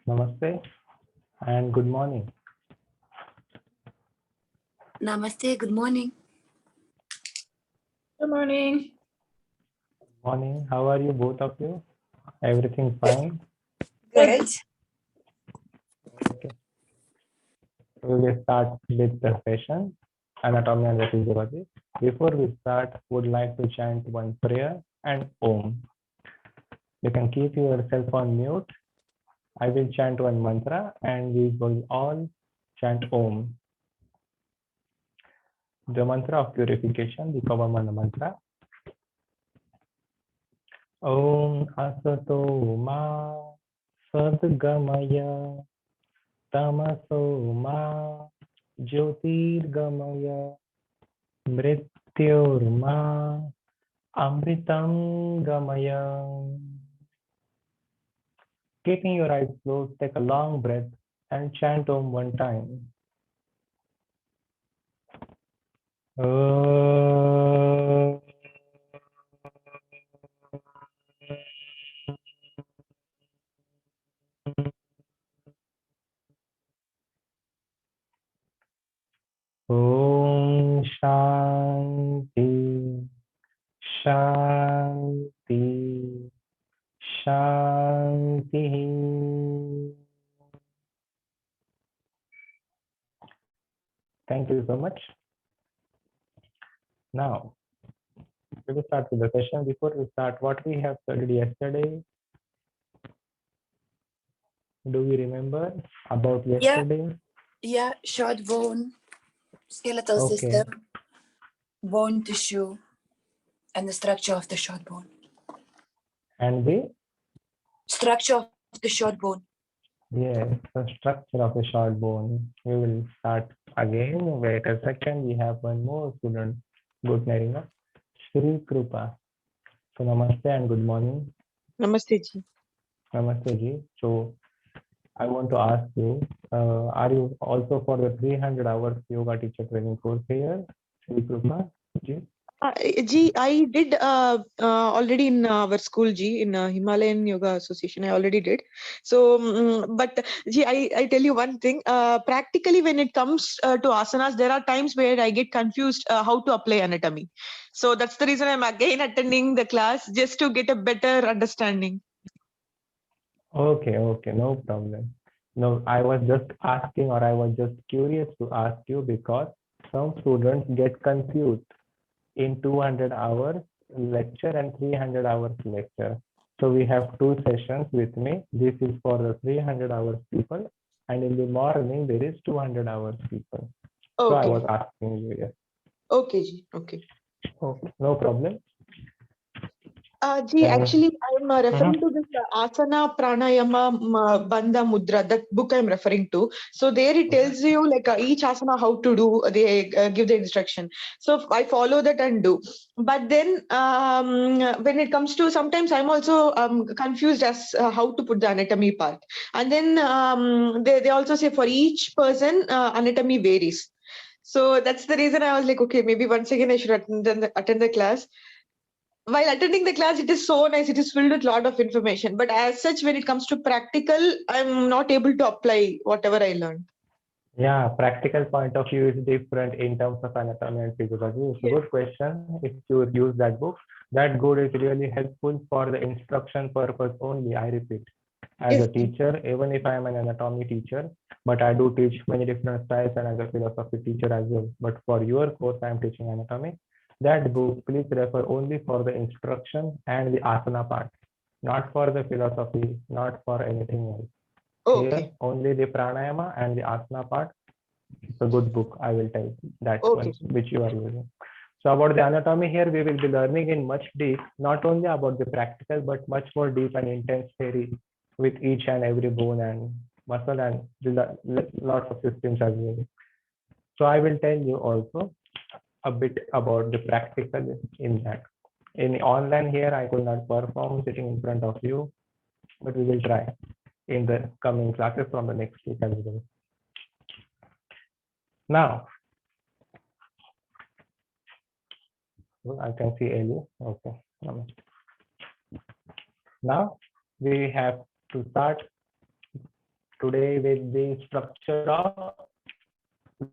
Namaste and good morning. Namaste, good morning. Good morning. Morning. How are you, both of you? Everything fine? Good. Okay. We will start with the session, Anatomy and Physiology. Before we start, would like to chant one prayer and Om. You can keep yourself on mute. I will chant one mantra and we will all chant Om. The mantra of purification, the Pavamana mantra. Om Asato Ma Sadgamaya Tamaso Ma Jyotirgamaya Mrityorma Amritam Gamaya. Keeping your eyes closed, take a long breath and chant Om one time. Om. Om Shanti Shanti Shanti. Thank you so much. Now, we will start with the session. Before we start, what we have studied yesterday, do we remember about yesterday? Yeah, short bone, skeletal Okay. system, bone tissue, and the structure of the short bone. And the? Structure of the short bone. Yes, the structure of the short bone. We will start again. Wait a second. We have one more student. Good morning. Shri Krupa. So namaste and good morning. Namaste ji. Namaste ji. So I want to ask you, are you also for the 300 hours yoga teacher training course here? Shri Krupa ji? Ji, I did already in our school, Ji, in Himalayan Yoga Association. I already did. So, but Ji, I tell you one thing. Practically, when it comes to asanas, there are times where I get confused how to apply anatomy. So that's the reason I'm again attending the class just to get a better understanding. Okay, okay, no problem. No, I was just asking, or I was just curious to ask you because some students get confused in 200 hours lecture and 300 hours lecture. So we have two sessions with me. This is for the 300 hours people, and in the morning there is 200 hours people. So I Okay. was asking you, yes. Okay, Ji. Okay. Okay, no problem. Ji, actually, I'm referring to this Asana Pranayama Bandha Mudra, that book I'm referring to. So there it tells you like each asana how to do, they give the instruction. So I follow that and do. But then when it comes to, sometimes I'm also confused as how to put the anatomy part. And then they also say for each person, anatomy varies. So that's the reason I was like, okay, maybe once again I should attend the class. While attending the class, it is so nice. It is filled with a lot of information. But as such, when it comes to practical, I'm not able to apply whatever I learned. Yeah, practical point of view is different in terms of anatomy and physiology. It's a good question. If you use that book, that good is really helpful for the instruction purpose only. I repeat, as a teacher, even if I am an anatomy teacher, but I do teach many different styles and as a philosophy teacher as well. But for your course, I am teaching anatomy. That book, please refer only for the instruction and the asana part, not for the philosophy, not for anything else. Here, only the pranayama and the asana part. It's a good book, I will tell you, that one which you are using. So about the anatomy here, we will be learning in much deep, not only about the practical, but much more deep and intense theory with each and every bone and muscle and lots of systems as well. So I will tell you also a bit about the practical in that. In online here, I could not perform sitting in front of you, but we will try in the coming classes from the next week as well. Now, I can see Ellie. Okay. Now we have to start today with the structure of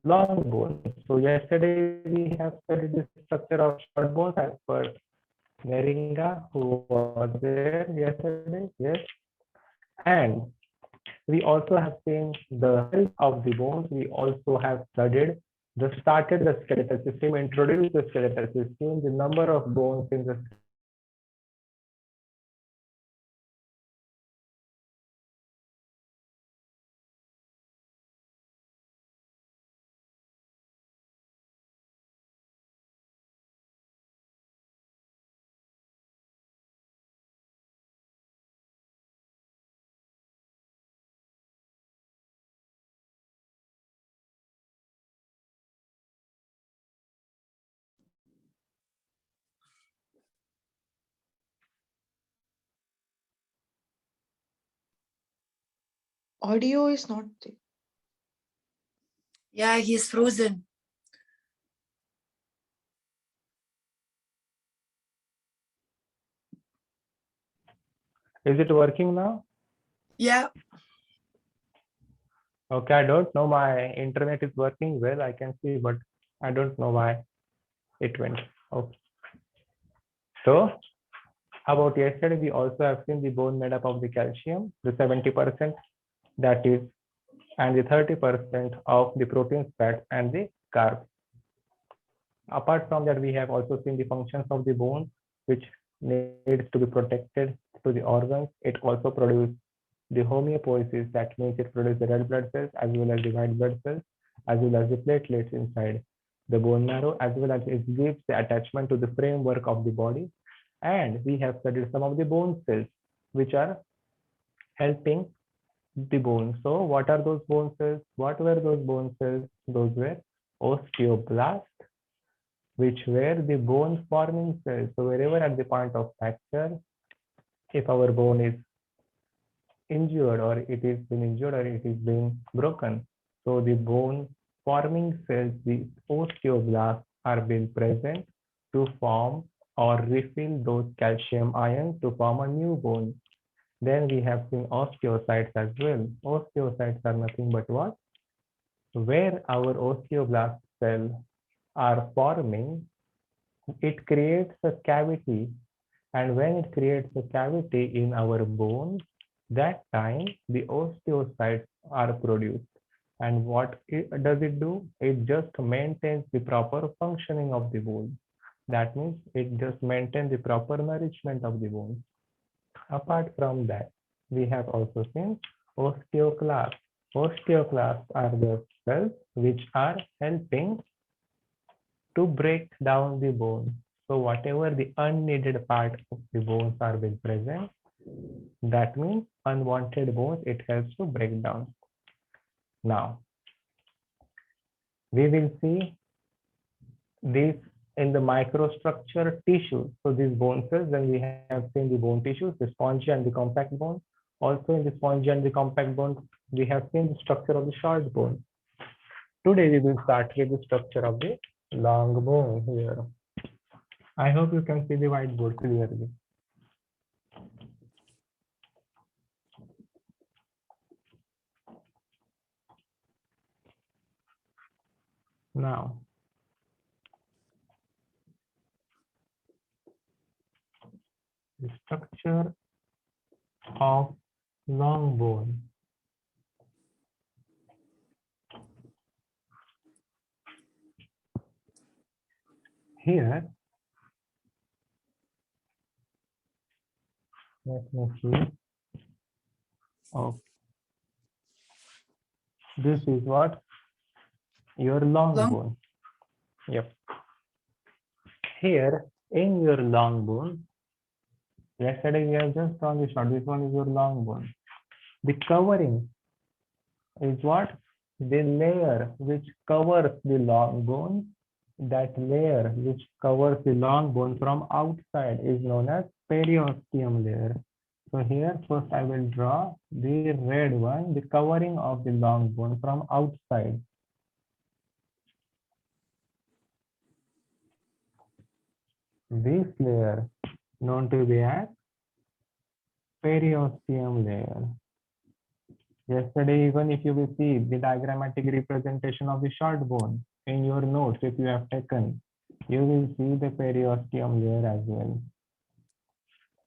long bones. So yesterday we have studied the structure of short bones as per Neringa, who was there yesterday. Yes. And we also have seen the health of the bones. We also have started the skeletal system, introduced the skeletal system, the number of bones in the Audio is not there. Yeah, he's frozen. Is it working now? Yeah. Okay, I don't know. My internet is working well. I can see, but I don't know why it went. Okay. So about yesterday, we also have seen the bone made up of the calcium, the 70% that is, and the 30% of the proteins, fats, and the carbs. Apart from that, we have also seen the functions of the bone, which needs to be protected to the organs. It also produces the homeopoiesis, that means it produces the red blood cells as well as the white blood cells, as well as the platelets inside the bone marrow, as well as it gives the attachment to the framework of the body. And we have studied some of the bone cells, which are helping the bone. So what are those bone cells? What were those bone cells? Those were osteoblasts, which were the bone forming cells. So wherever at the point of fracture, if our bone is injured or it is been injured or it is being broken, so the bone forming cells, the osteoblasts, are being present to form or refill those calcium ions to form a new bone. Then we have seen osteocytes as well. Osteocytes are nothing but what? Where our osteoblast cells are forming, it creates a cavity, and when it creates a cavity in our bone, that time the osteocytes are produced. And what does it do? It just maintains the proper functioning of the bone. That means it just maintains the proper nourishment of the bone. Apart from that, we have also seen osteoclasts. Osteoclasts are the cells which are helping to break down the bone. So whatever the unneeded part of the bones are being present, that means unwanted bones, it helps to break down. Now, we will see this in the microstructure tissue. So these bone cells, then we have seen the bone tissues, the spongy and the compact bone. Also in the spongy and the compact bone, we have seen the structure of the short bone. Today we will start with the structure of the long bone here. I hope you can see the whiteboard clearly. Now, the structure of long bone. Here, let me see. Oh, this is what? Your long bone. Yep. Here, in your long bone, yesterday we have just drawn this one. This one is your long bone. The covering is what? The layer which covers the long bone. That layer which covers the long bone from outside is known as periosteum layer. So here first I will draw the red one, the covering of the long bone from outside. This layer known to be as periosteum layer. Yesterday, even if you will see the diagrammatic representation of the short bone in your notes, if you have taken, you will see the periosteum layer as well.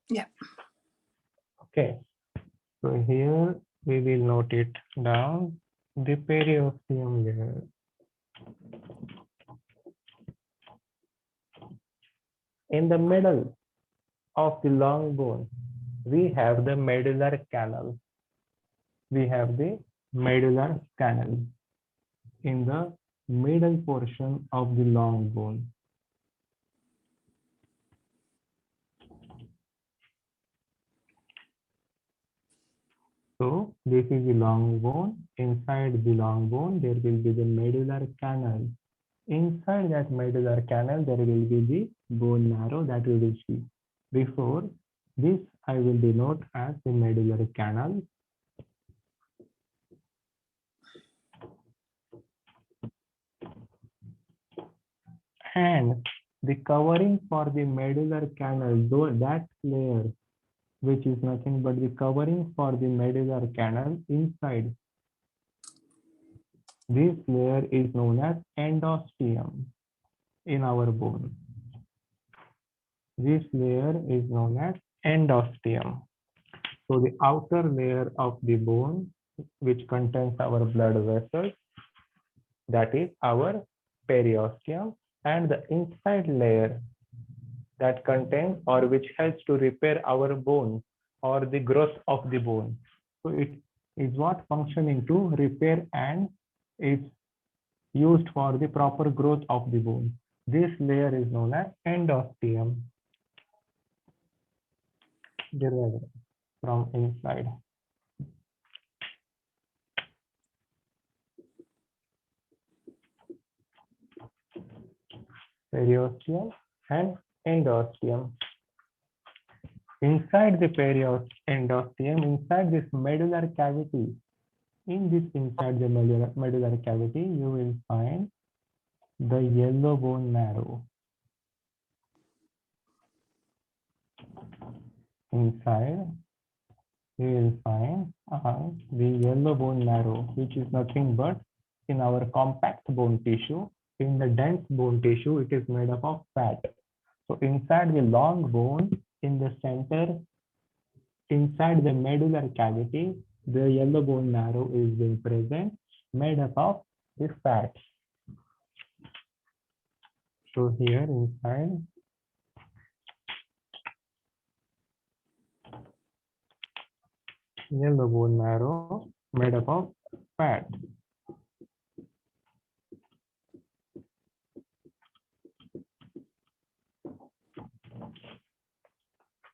Yeah. Okay. So here we will note it down, the periosteum layer. In the middle of the long bone, we have the medullary canal. We have the medullary canal in the middle portion of the long bone. So this is the long bone. Inside the long bone, there will be the medullary canal. Inside that medullary canal, there will be the bone marrow that we will see. Before this, I will denote as the medullary canal. And the covering for the medullary canal, though that layer, which is nothing but the covering for the medullary canal inside, this layer is known as endosteum in our bone. This layer is known as endosteum. So the outer layer of the bone, which contains our blood vessels, that is our periosteum, and the inside layer that contains or which helps to repair our bone or the growth of the bone. So it is what functioning to repair and is used for the proper growth of the bone. This layer is known as endosteum. Derived from inside. Periosteum and endosteum. Inside the endosteum, inside this medullary cavity, inside the medullary cavity, you will find the yellow bone marrow. Inside, you will find the yellow bone marrow, which is nothing but in our compact bone tissue. In the dense bone tissue, it is made up of fat. So inside the long bone, in the center, inside the medullary cavity, the yellow bone marrow is being present, made up of the fat. So here inside, yellow bone marrow made up of fat.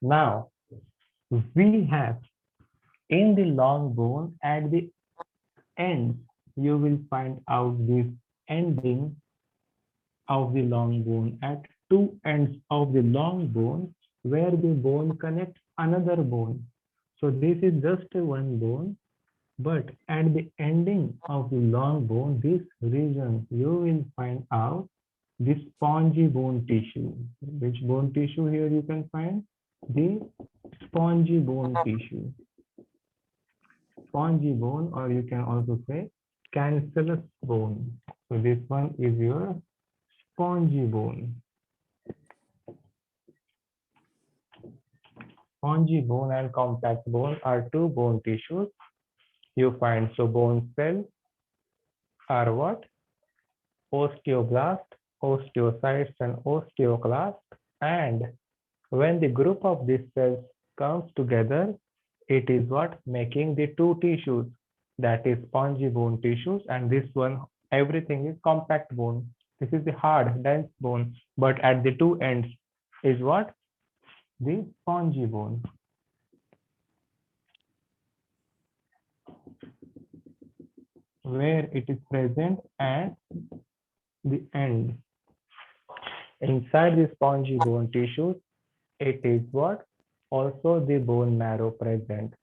Now, we have in the long bone at the end, you will find out this ending of the long bone at two ends of the long bone where the bone connects another bone. So this is just one bone, but at the ending of the long bone, this region, you will find out this spongy bone tissue. Which bone tissue here you can find? The spongy bone tissue. Spongy bone, or you can also say cancellous bone. So this one is your spongy bone. Spongy bone and compact bone are two bone tissues you find. So bone cells are what? Osteoblast, osteocytes, and osteoclast. And when the group of these cells comes together, it is what making the two tissues, that is spongy bone tissues, and this one, everything is compact bone. This is the hard, dense bone, but at the two ends is what? The spongy bone. Where it is present at the end. Inside the spongy bone tissues, it is what? Also the bone marrow present.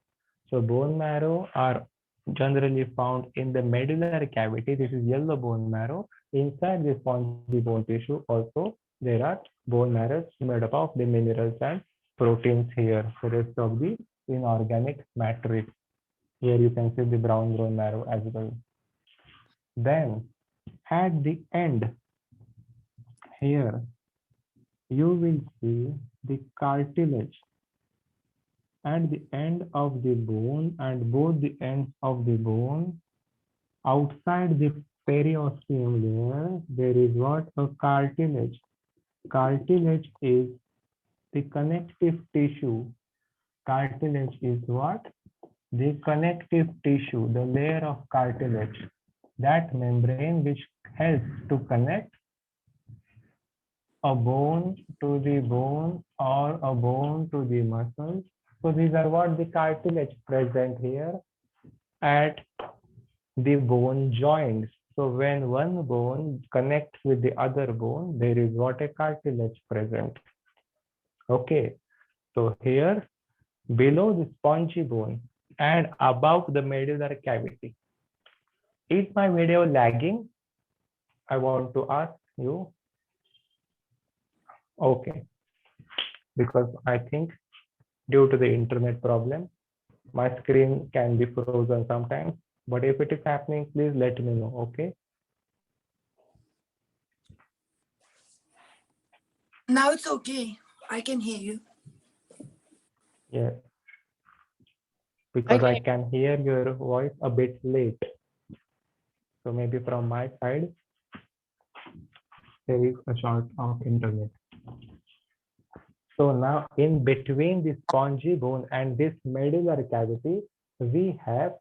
So bone marrow are generally found in the medullary cavity. This is yellow bone marrow. Inside the spongy bone tissue also there are bone marrows made up of the minerals and proteins here, the rest of the inorganic matrix. Here you can see the brown bone marrow as well. Then at the end, here you will see the cartilage at the end of the bone, and both the ends of the bone outside the periosteum layer, there is what? A cartilage. Cartilage is the connective tissue. Cartilage is what? The connective tissue, the layer of cartilage, that membrane which helps to connect a bone to the bone or a bone to the muscle. So these are what? The cartilage present here at the bone joints. So when one bone connects with the other bone, there is what? A cartilage present. Okay, so here below the spongy bone and above the medullary cavity. Is my video lagging? I want to ask you. Okay, because I think due to the internet problem, my screen can be frozen sometimes. But if it is happening, please let me know. Okay. Now it's okay. I can hear you. Yes. Because I Okay. can hear your voice a bit late. So maybe from my side, there is a short of internet. So now in between the spongy bone and this medullary cavity, we have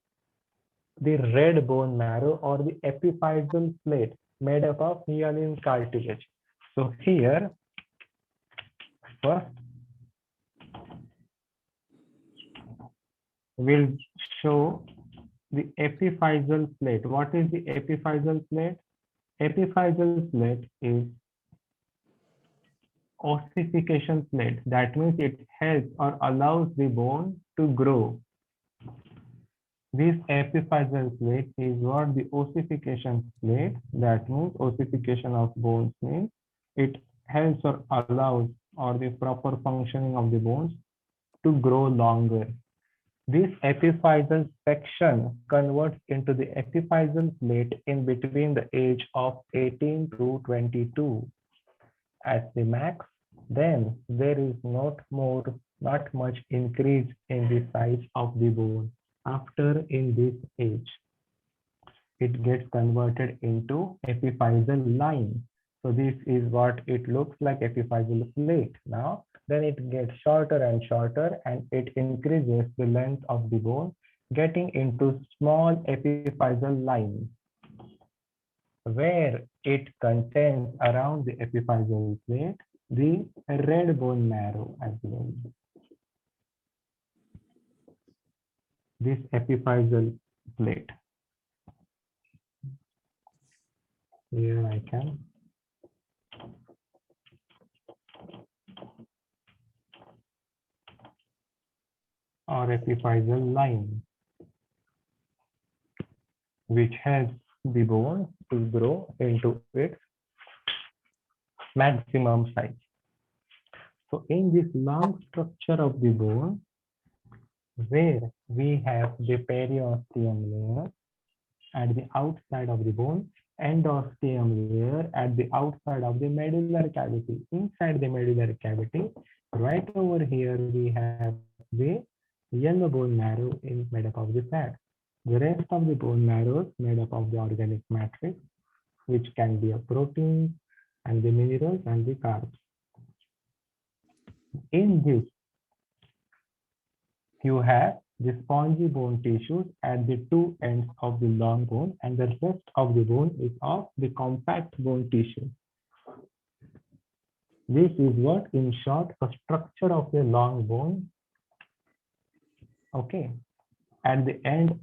the red bone marrow or the epiphyseal plate made up of hyaline cartilage. So here, first, we'll show the epiphyseal plate. What is the epiphyseal plate? Epiphyseal plate is ossification plate. That means it helps or allows the bone to grow. This epiphyseal plate is what? The ossification plate. That means ossification of bones means it helps or allows or the proper functioning of the bones to grow longer. This epiphyseal section converts into the epiphyseal plate in between the age of 18 to 22 at the max. Then there is not much increase in the size of the bone after in this age. It gets converted into epiphyseal line. So this is what it looks like, epiphyseal plate. Now, then it gets shorter and shorter and it increases the length of the bone, getting into small epiphyseal line, where it contains around the epiphyseal plate the red bone marrow as well. This epiphyseal plate. Here I can. Or epiphyseal line, which helps the bone to grow into its maximum size. So in this long structure of the bone, where we have the periosteum layer at the outside of the bone, endosteum layer at the outside of the medullary cavity. Inside the medullary cavity, right over here, we have the yellow bone marrow is made up of the fat. The rest of the bone marrow is made up of the organic matrix, which can be a protein and the minerals and the carbs. In this, you have the spongy bone tissues at the two ends of the long bone, and the rest of the bone is of the compact bone tissue. This is what, in short, a structure of the long bone. Okay. At the end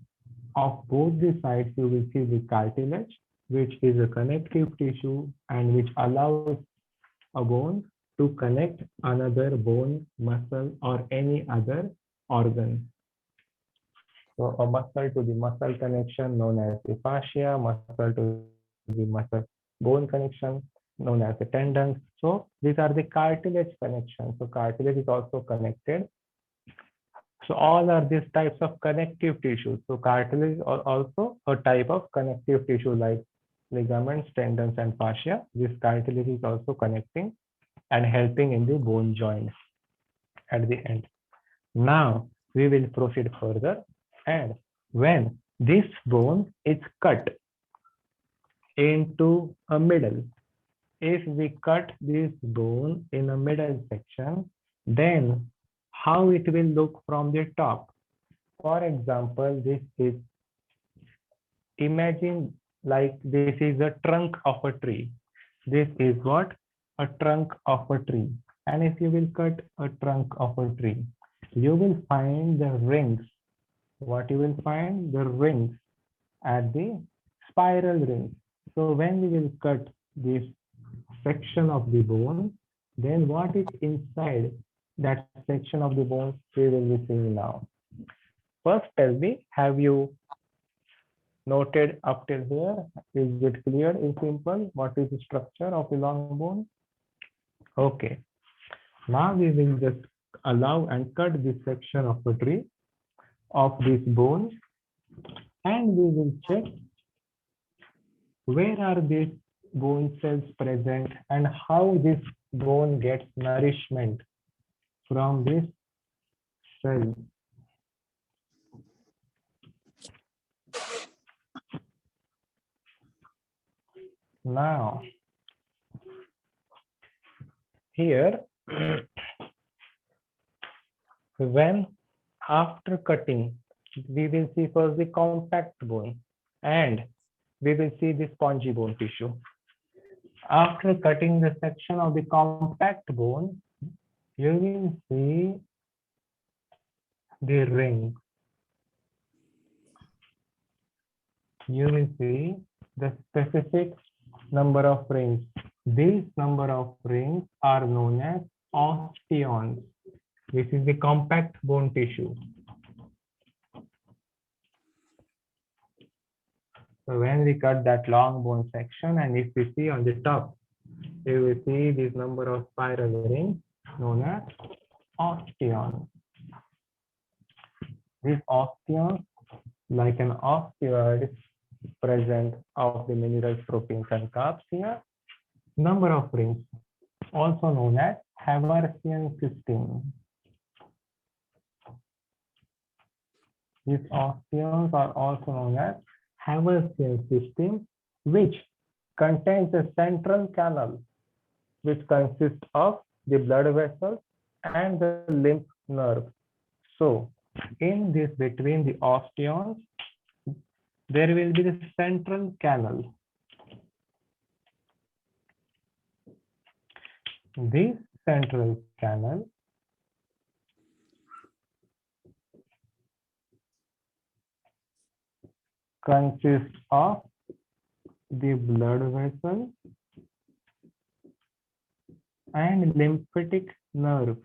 of both the sides, you will see the cartilage, which is a connective tissue and which allows a bone to connect another bone, muscle, or any other organ. So a muscle to the muscle connection known as the fascia, muscle to the muscle bone connection known as the tendons. So these are the cartilage connections. So cartilage is also connected So all are these types of connective tissues. So cartilage are also a type of connective tissue like ligaments, tendons, and fascia. This cartilage is also connecting and helping in the bone joints at the end. Now we will proceed further, and when this bone is cut into a middle, if we cut this bone in a middle section, then how it will look from the top. For example, this is, imagine like this is a trunk of a tree. This is what? A trunk of a tree. And if you will cut a trunk of a tree, you will find the rings. What you will find? The rings at the spiral rings. So when we will cut this section of the bone, then what is inside that section of the bone we will be seeing now. First, tell me, have you noted up till here? Is it clear in simple? What is the structure of the long bone? Okay. Now we will just allow and cut this section of the tree of this bone, and we will check where are these bone cells present and how this bone gets nourishment from this cell. Now, here, when after cutting, we will see first the compact bone and we will see the spongy bone tissue. After cutting the section of the compact bone, you will see the ring. You will see the specific number of rings. These number of rings are known as osteons. This is the compact bone tissue. So when we cut that long bone section, and if we see on the top, we will see this number of spiral rings known as osteons. These osteons, like an osteoid present of the minerals, proteins, and carbs here. Number of rings, also known as Haversian system. These osteons are also known as Haversian system, which contains a central canal, which consists of the blood vessels and the lymph nerve. So, in this between the osteons, there will be the central canal. This central canal consists of the blood vessel and lymphatic nerve.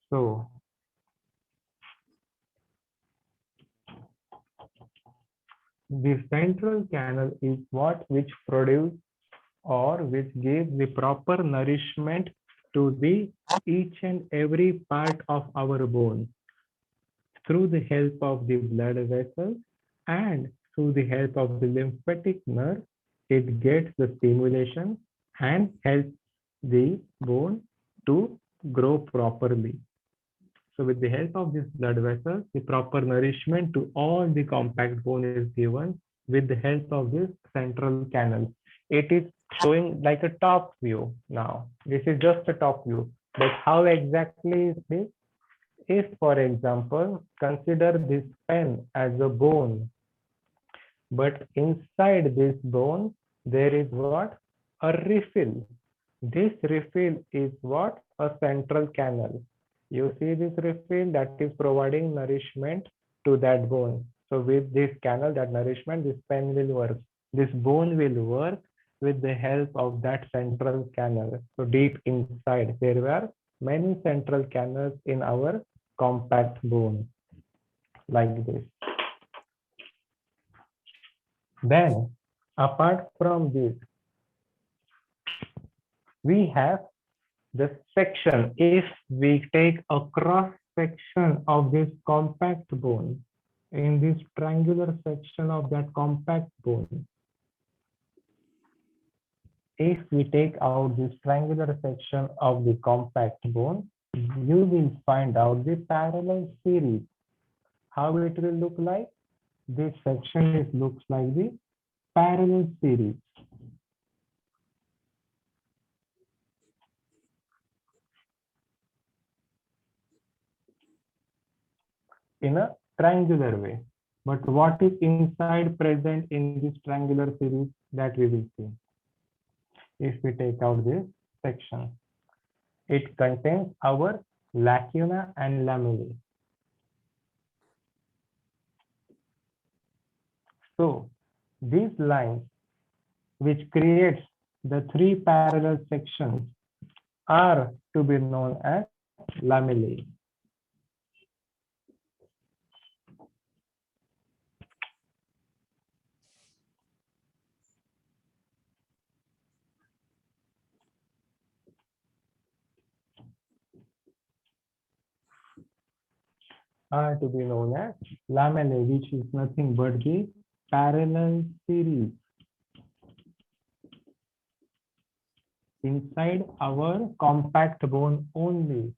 So, the central canal is what which produce or which gives the proper nourishment to the each and every part of our bone through the help of the blood vessels and through the help of the lymphatic nerve. It gets the stimulation and helps the bone to grow properly. So with the help of this blood vessels, the proper nourishment to all the compact bone is given with the help of this central canal. It is showing like a top view now. This is just a top view. But how exactly is this? If, for example, consider this pen as a bone, but inside this bone, there is what? A refill. This refill is what? A central canal. You see this refill that is providing nourishment to that bone. So with this canal, that nourishment, this pen will work. This bone will work with the help of that central canal. So deep inside, there were many central canals in our compact bone, like this. Then, apart from this, we have the section. If we take a cross section of this compact bone, in this triangular section of that compact bone, if we take out this triangular section of the compact bone, you will find out the parallel series. How it will look like? This section looks like the parallel series. In a triangular way. But what is inside present in this triangular series, that we will see. If we take out this section, it contains our lacuna and lamellae. So these lines which creates the three parallel sections are to be known as lamellae. Are to be known as lamellae, which is nothing but the parallel series inside our compact bone only,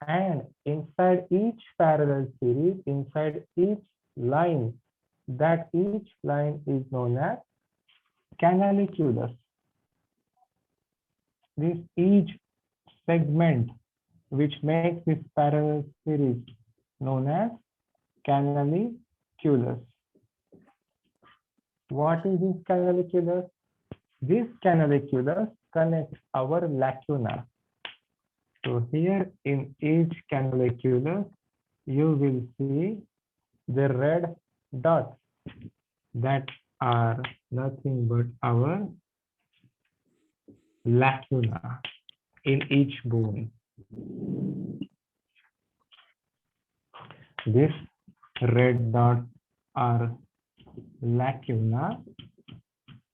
and inside each parallel series, inside each line, that each line is known as canaliculus. This each segment which makes this parallel series known as canaliculus. What is this canaliculus? This canaliculus connects our lacuna. So here in each canaliculus, you will see the red dots that are nothing but our lacuna in each bone. This red dots are lacuna,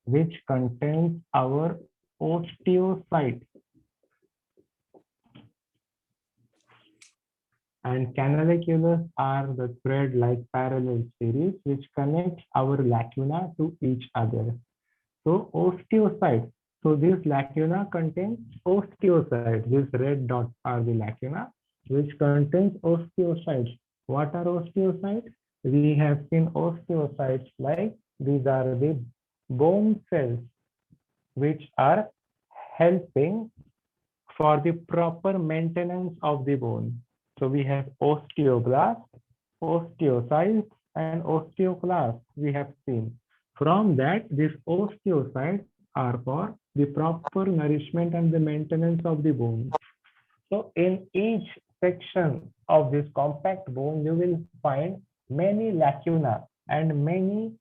which contains our osteocyte, and canaliculus are the thread-like parallel series which connects our lacuna to each other. So osteocyte. So this lacuna contains osteocytes. These red dots are the lacuna which contains osteocytes. What are osteocytes? We have seen osteocytes like these are the bone cells which are helping for the proper maintenance of the bone. So we have osteoblast, osteocytes, and osteoclast we have seen. From that, these osteocytes are for the proper nourishment and the maintenance of the bone. So in each section of this compact bone, you will find many lacuna and many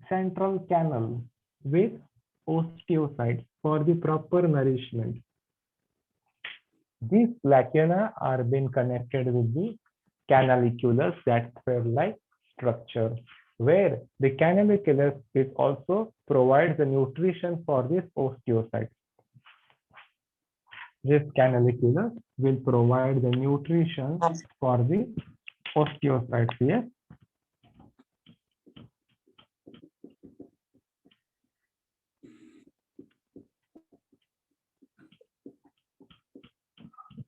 central canal with osteocytes for the proper nourishment. These lacuna are being connected with the canaliculus, that thread-like structure, where the canaliculus is also provides the nutrition for this osteocyte. This canaliculus will provide the nutrition for the osteocytes here.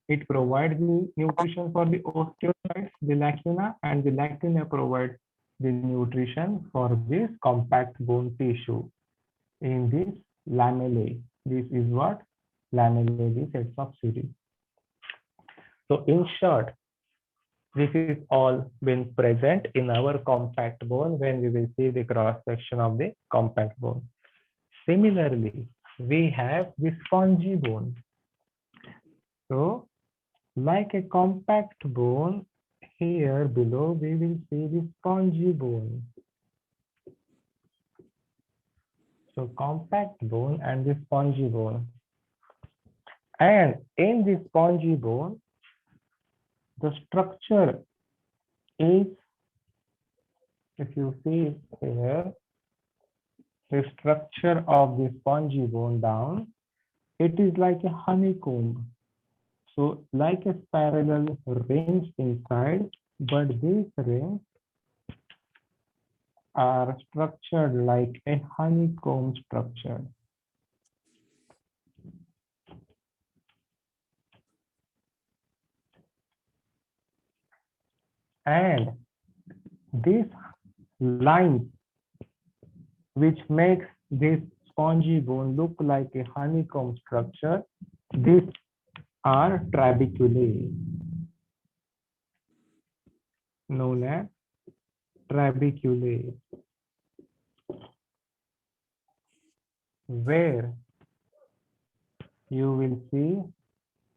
It provides the nutrition for the osteocytes, the lacuna, and the lacuna provides the nutrition for this compact bone tissue in this lamellae. This is what lamellae, the sets of series. So in short, this is all been present in our compact bone when we will see the cross section of the compact bone. Similarly, we have the spongy bone. So like a compact bone, here below we will see the spongy bone. So compact bone and the spongy bone. And in the spongy bone, the structure is, if you see here, the structure of the spongy bone down it is like a honeycomb. So like a parallel rings inside, but these rings are structured like a honeycomb structure. And these lines which makes this spongy bone look like a honeycomb structure, these are trabeculae, known as trabeculae, where you will see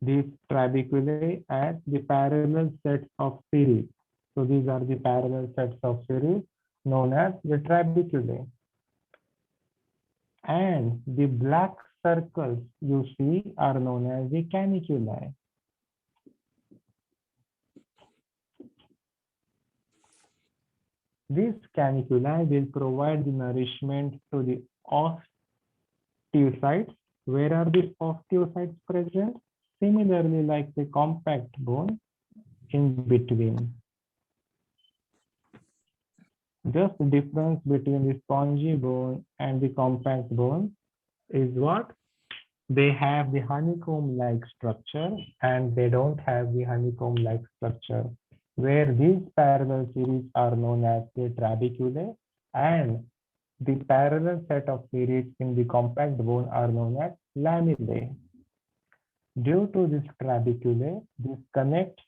these trabeculae as the parallel sets of series. So these are the parallel sets of series known as the trabeculae. And the black circles you see are known as the caniculi. These caniculi will provide the nourishment to the osteocytes. Where are these osteocytes present? Similarly, like the compact bone in between. Just the difference between the spongy bone and the compact bone is what? They have the honeycomb-like structure and they don't have the honeycomb-like structure, where these parallel series are known as the trabeculae and the parallel set of series in the compact bone are known as lamellae. Due to this trabeculae, this connects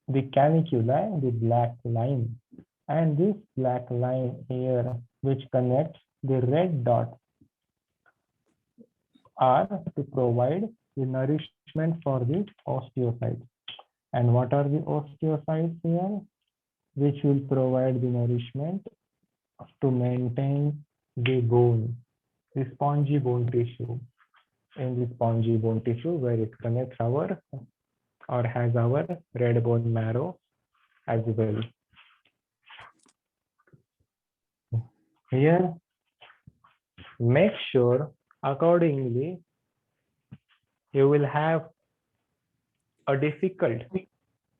the caniculi, the black line, and this black line here, which connects the red dots, are to provide the nourishment for the osteocytes. And what are the osteocytes here? Which will provide the nourishment to maintain the bone, the spongy bone tissue. In the spongy bone tissue where it connects our or has our red bone marrow as well. Here, make sure accordingly you will have a difficulty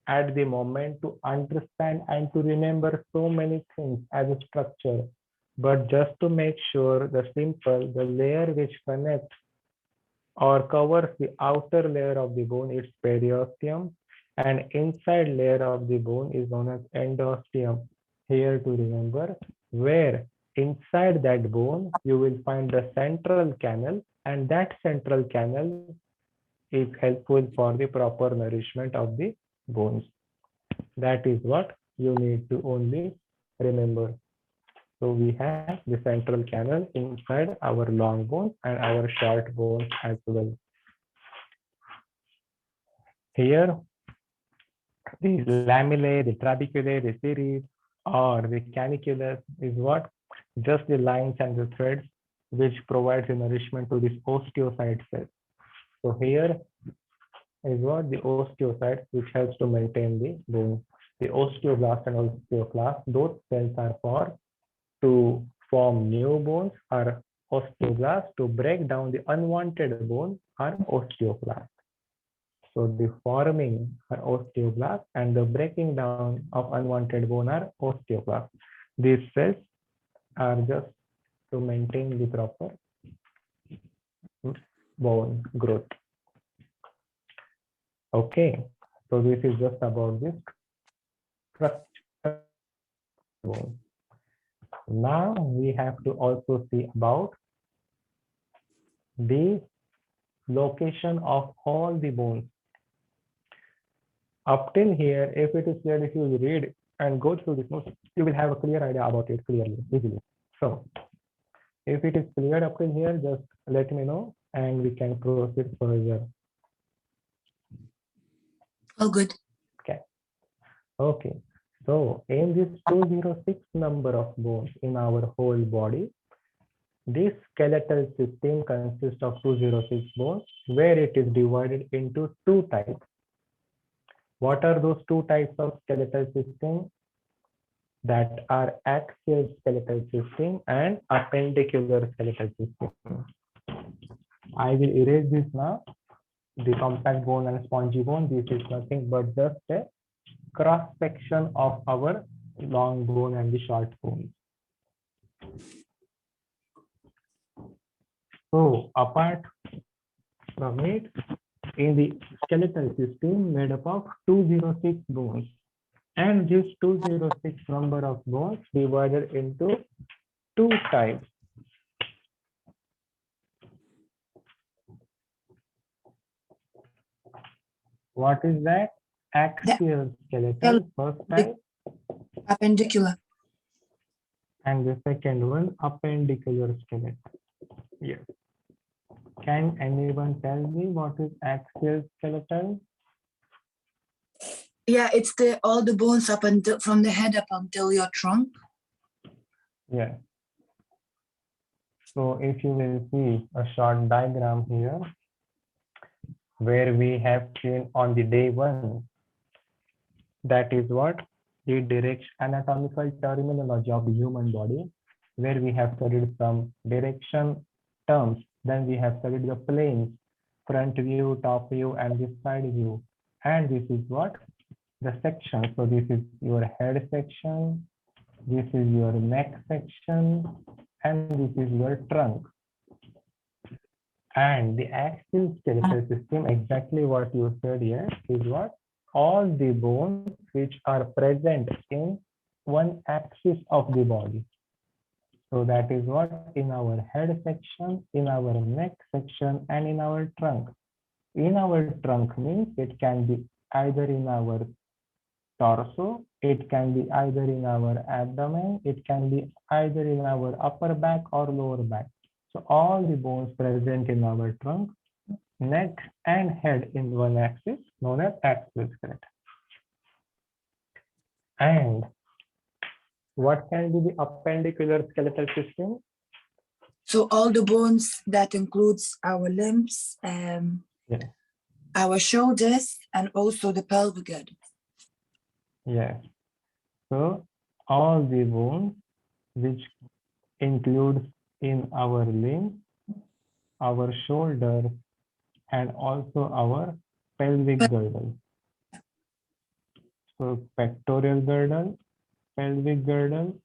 at the moment to understand and to remember so many things as a structure. But just to make sure the layer which connects or covers the outer layer of the bone is periosteum, and inside layer of the bone is known as endosteum. Here to remember, where inside that bone you will find the central canal, and that central canal is helpful for the proper nourishment of the bones. That is what you need to only remember. So we have the central canal inside our long bones and our short bones as well. Here, the lamellae, the trabeculae, the series, or the caniculus is what? Just the lines and the threads which provides the nourishment to this osteocyte cells. So here is what? The osteocyte, which helps to maintain the bone. The osteoblast and osteoclast, those cells are for to form new bones are osteoblast, to break down the unwanted bone are osteoclast. So the forming are osteoblast and the breaking down of unwanted bone are osteoclast. These cells are just to maintain the proper bone growth. Okay, so this is just about this structure bone. Now we have to also see about the location of all the bones. Up till here, if it is clear, if you read and go through this note, you will have a clear idea about it clearly, easily. So if it is clear up till here, just let me know and we can proceed further. All good. Okay. So in this 206 number of bones in our whole body, this skeletal system consists of 206 bones, where it is divided into two types. What are those two types of skeletal system? That are axial skeletal system and appendicular skeletal system. I will erase this now. The compact bone and spongy bone, this is nothing but just a cross section of our long bone and the short bone. So apart from it, in the skeletal system made up of 206 bones, and this 206 number of bones divided into two types. What is that? Axial skeleton, first type, Appendicular. and the second one, appendicular skeleton. Yes. Can anyone tell me what is axial skeleton? Yeah, it's all the bones up until from the head up until your trunk. Yes. So if you will see a short diagram here, where we have seen on the day one, that is what? The direct anatomical terminology of the human body, where we have studied some direction terms. Then we have studied the planes, front view, top view, and the side view. And this is what? The section. So this is your head section, this is your neck section, and this is your trunk. And the axial skeletal system, exactly what you said here, is what? All the bones which are present in one axis of the body. So that is what? In our head section, in our neck section, and in our trunk. In our trunk means it can be either in our torso, it can be either in our abdomen, it can be either in our upper back or lower back. So all the bones present in our trunk, neck, and head in one axis, known as axial skeleton. And what can be the appendicular skeletal system? So all the bones that includes our limbs, Yes. our shoulders, and also the pelvic girdle. Yes. So all the bones which includes in our limbs, our shoulders, and also our pelvic girdle. So pectoral girdle, pelvic girdle,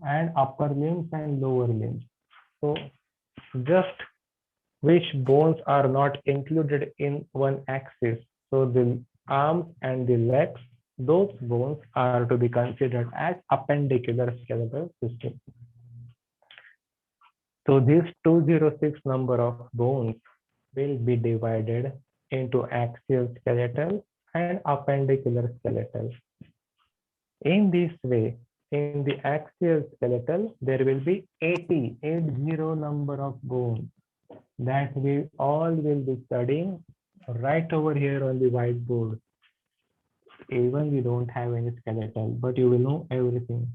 and upper limbs and lower limbs. So just which bones are not included in one axis. So the arms and the legs, those bones are to be considered as appendicular skeletal system. So this 206 number of bones will be divided into axial skeletal and appendicular skeletal. In this way, in the axial skeletal, there will be 80 number of bones that we all will be studying right over here on the whiteboard. Even we don't have any skeletal, but you will know everything.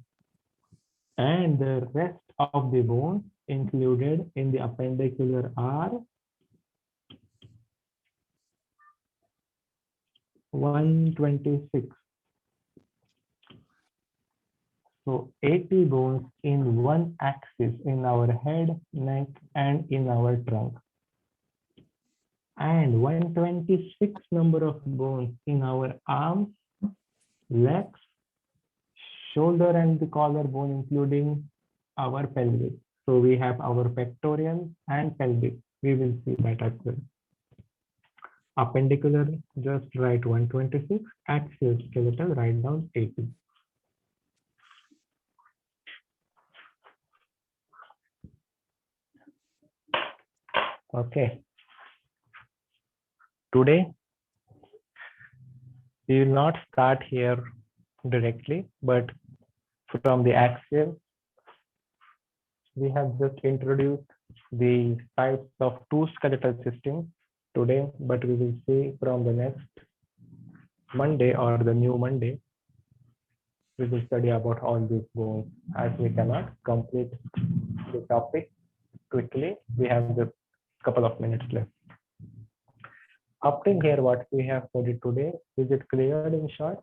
And the rest of the bones included in the appendicular are 126. So 80 bones in one axis in our head, neck, and in our trunk. And 126 number of bones in our arms, legs, shoulder, and the collarbone, including our pelvis. So we have our pectoral and pelvic. We will see that as well. Appendicular, just write 126. Axial skeletal, write down 80. Okay. Today, we will not start here directly, but from the axial, we have just introduced the types of two skeletal systems today, but we will see from the next Monday or the new Monday, we will study about all these bones, as we cannot complete the topic quickly. We have just a couple of minutes left. Up till here, what we have studied today, is it clear in short?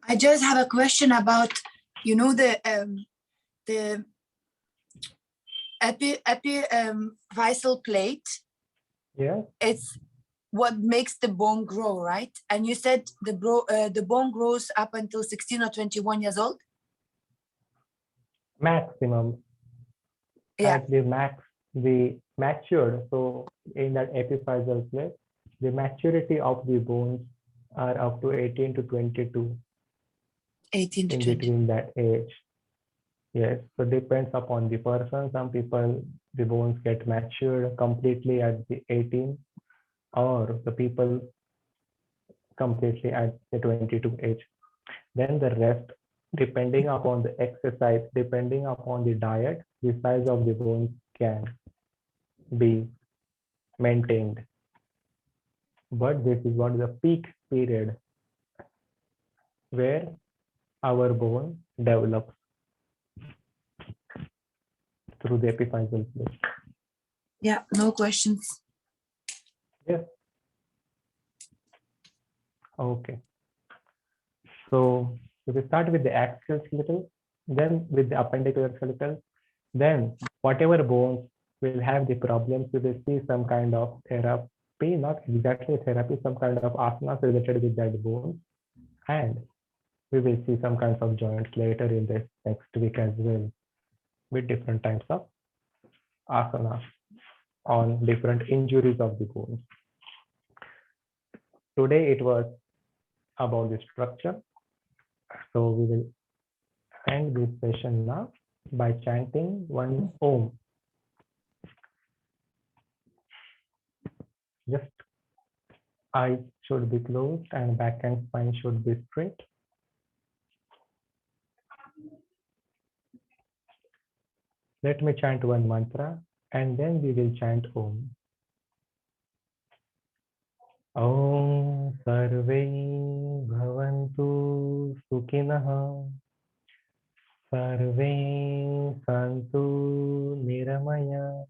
I just have a question about, you know, the epiphyseal plate, Yes, it's what makes the bone grow, right? And you said the bone grows up until 16 or 21 years old? maximum. Yeah. At the max, the matured. So in that epiphyseal plate, the maturity of the bones are up to 18 to 22 18 to in 20. between that age. Yes, so depends upon the person. Some people, the bones get matured completely at the 18, or the people completely at the 22 age. Then the rest, depending upon the exercise, depending upon the diet, the size of the bones can be maintained. But this is what the peak period where our bone develops through the epiphyseal plate. Yeah, no questions. Yes. Okay. So we start with the axial skeletal, then with the appendicular skeletal, then whatever bones will have the problems, we will see some kind of therapy, not exactly therapy, some kind of asanas related with that bone. And we will see some kinds of joints later in this next week as well, with different types of asanas on different injuries of the bones. Today it was about the structure. So we will end this session now by chanting one Om. Just eyes should be closed and back and spine should be straight. Let me chant one mantra and then we will chant Om. Om Sarve Bhavantu Sukhinah Sarve Santu Niramaya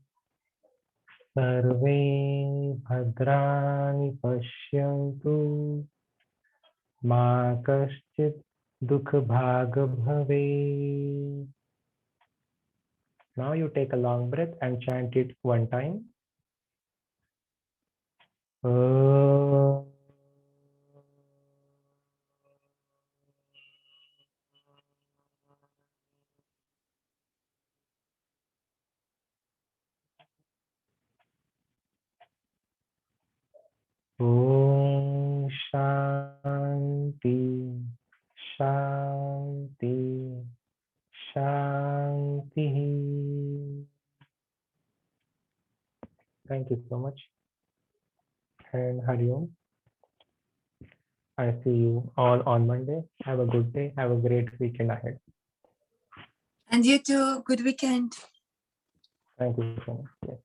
Sarve Bhadrani Pashyantu Ma Kaschit Dukh Bhag Bhave. Now you take a long breath and chant it one time. Om. Om Shanti Shanti Shanti. Thank you so much. And Hari Om. I see you all on Monday. Have a good day. Have a great weekend ahead. And you too. Good weekend. Thank you so much. Yes.